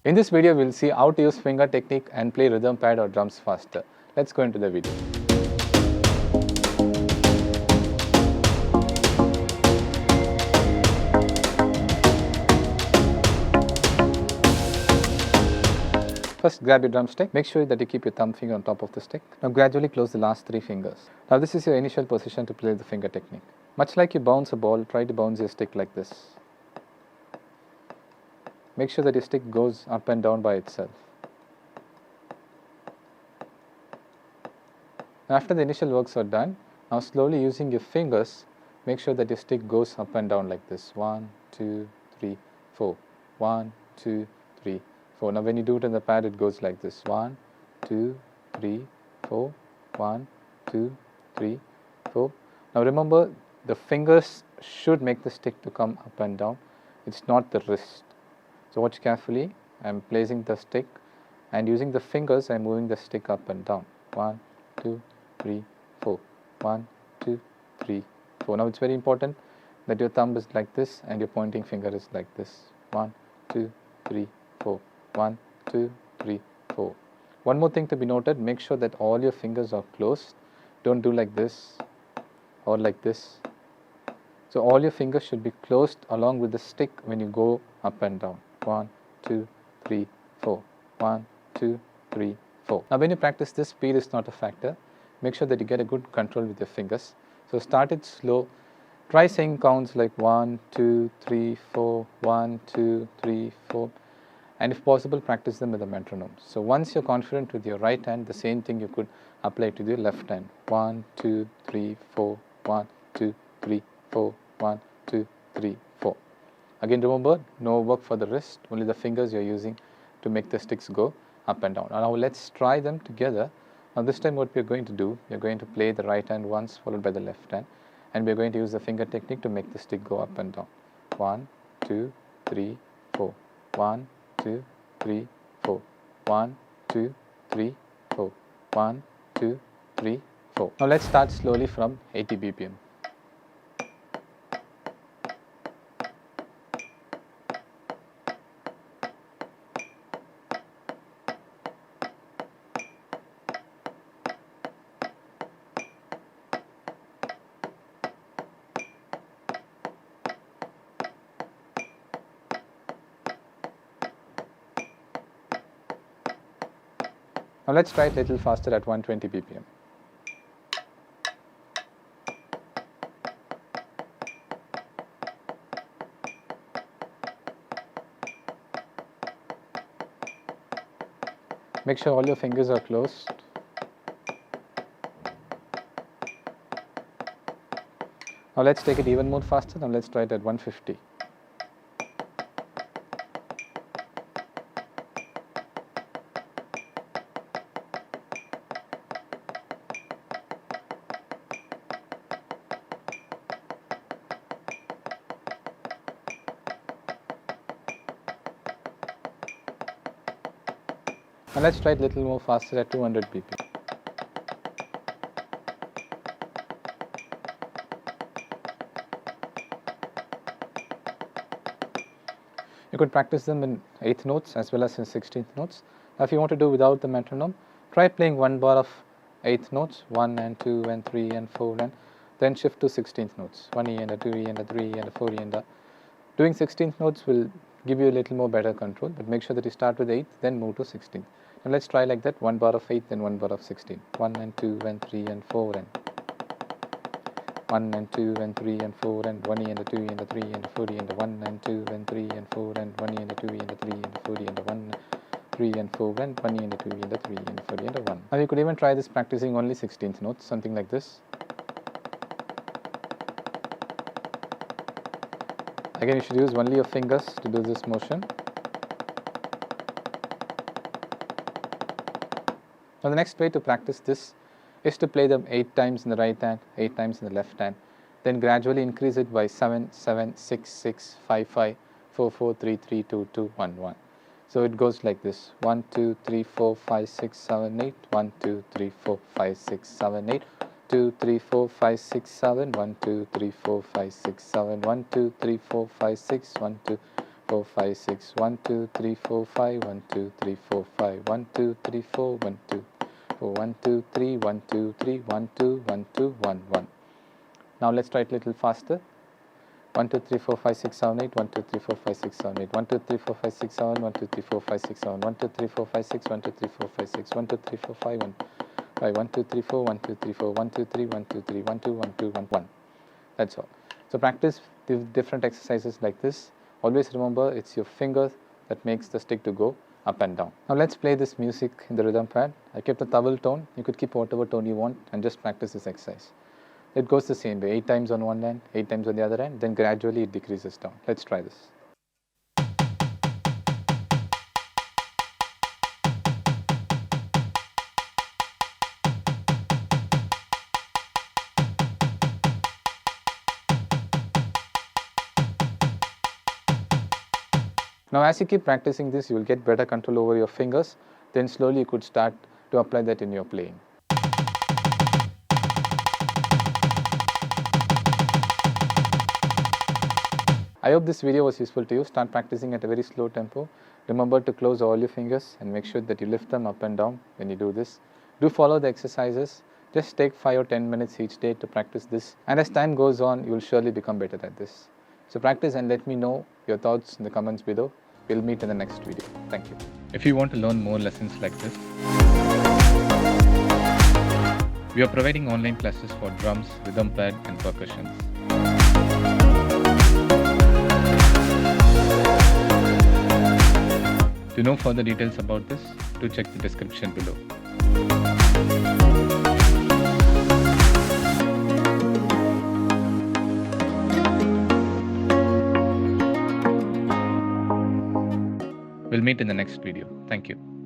In this video, we'll see how to use finger technique and play rhythm pad or drums faster. Let's go into the video. First, grab your drumstick. Make sure that you keep your thumb finger on top of the stick. Now gradually close the last 3 fingers. Now this is your initial position to play the finger technique. Much like you bounce a ball, try to bounce your stick like this. Make sure that your stick goes up and down by itself. After the initial works are done, now slowly using your fingers, make sure that your stick goes up and down like this. 1, 2, 3, 4. 1, 2, 3, 4. Now when you do it on the pad, it goes like this. 1, 2, 3, 4. 1, 2, 3, 4. Now remember, the fingers should make the stick to come up and down. It's not the wrist. So watch carefully. I am placing the stick and using the fingers I am moving the stick up and down. 1, 2, 3, 4. 1, 2, 3, 4. Now it's very important that your thumb is like this and your pointing finger is like this. 1, 2, 3, 4. 1, 2, 3, 4. One more thing to be noted, make sure that all your fingers are closed. Don't do like this or like this. So all your fingers should be closed along with the stick when you go up and down. 1, 2, 3, 4. 1, 2, 3, 4. Now when you practice this, speed is not a factor. Make sure that you get a good control with your fingers. So start it slow. Try saying counts like 1, 2, 3, 4, 1, 2, 3, 4. And if possible, practice them with a metronome. So once you're confident with your right hand, the same thing you could apply to your left hand. 1, 2, 3, 4. 1, 2, 3, 4. 1, 2, 3, 4. Again, remember, no work for the wrist, only the fingers you're using to make the sticks go up and down. Now let's try them together. Now this time what we're going to do, we're going to play the right hand once followed by the left hand, and we're going to use the finger technique to make the stick go up and down. 1, 2, 3, 4. 1, 2, 3, 4. 1, 2, 3, 4. 1, 2, 3, 4. Now let's start slowly from 80 BPM. Now let's try it a little faster at 120 BPM. Make sure all your fingers are closed. Now let's take it even more faster. Now let's try it at 150. Now let's try it a little more faster at 200 BPM. You could practice them in 8th notes as well as in 16th notes. Now if you want to do without the metronome, try playing one bar of 8th notes, 1 and 2 and 3 and 4, and then shift to 16th notes, 1E and a 2E and a 3 and a 4E and a. Doing 16th notes will give you a little more better control, but make sure that you start with 8th, then move to 16th. Now let's try like that, 1 bar of 8th, then 1 bar of 16. 1 and 2 and 3 and 4 and 1 and 2 and 3 and 4 and 1E and a 2E and a 3 and a 4E and a 1 and 2 and 3 and 4 and 1E and a 2E and a 3 and a 4E and a 1, 3 and 4 and 1E and a 2E and a 3 and a 4E and a 1. Now you could even try this practicing only 16th notes, something like this. Again, you should use only your fingers to do this motion. Now the next way to practice this is to play them 8 times in the right hand, 8 times in the left hand. Then gradually increase it by 7, 7, 6, 6, 5, 5, 4, 4, 3, 3, 2, 2, 1, 1. So it goes like this: 1, 2, 3, 4, 5, 6, 7, 8. 1, 2, 3, 4, 5, 6, 7, 8. 2, 3, 4, 5, 6, 7. 1, 2, 3, 4, 5, 6, 7. 1, 2, 3, 4, 5, 6. 1, 2, 4, 5, 6. 1, 2, 3, 4, 5. 1, 2, 3, 4, 5. 1, 2, 3, 4. 1, 2, 4. 1, 2, 3. 1, 2, 3. 1, 2, 1, 2, 1, 1. Now let's try it a little faster. 1, 2, 3, 4, 5, 6, 7, 8. 1, 2, 3, 4, 5, 6, 7, 8. 1, 2, 3, 4, 5, 6, 7. 1, 2, 3, 4, 5, 6, 7. 1, 2, 3, 4, 5, 6. 1, 2, 3, 4, 5, 6. 1, 2, 3, 4, 5, 1. 5. 1, 2, 3, 4. 1, 2, 3, 4. 1, 2, 3. 1, 2, 3. 1, 2, 1, 2, 1, 1. That's all. So practice different exercises like this. Always remember it's your fingers that makes the stick to go up and down. Now let's play this music in the rhythm pad. I kept the towel tone. You could keep whatever tone you want and just practice this exercise. It goes the same way, 8 times on one end, 8 times on the other end, then gradually it decreases down. Let's try this. Now as you keep practicing this, you will get better control over your fingers. Then slowly you could start to apply that in your playing. I hope this video was useful to you. Start practicing at a very slow tempo. Remember to close all your fingers and make sure that you lift them up and down when you do this. Do follow the exercises. Just take 5 or 10 minutes each day to practice this. And as time goes on, you will surely become better at this. So practice and let me know your thoughts in the comments below. We'll meet in the next video. Thank you. If you want to learn more lessons like this, we are providing online classes for drums, rhythm pad and percussions. To know further details about this, do check the description below. We'll meet in the next video. Thank you.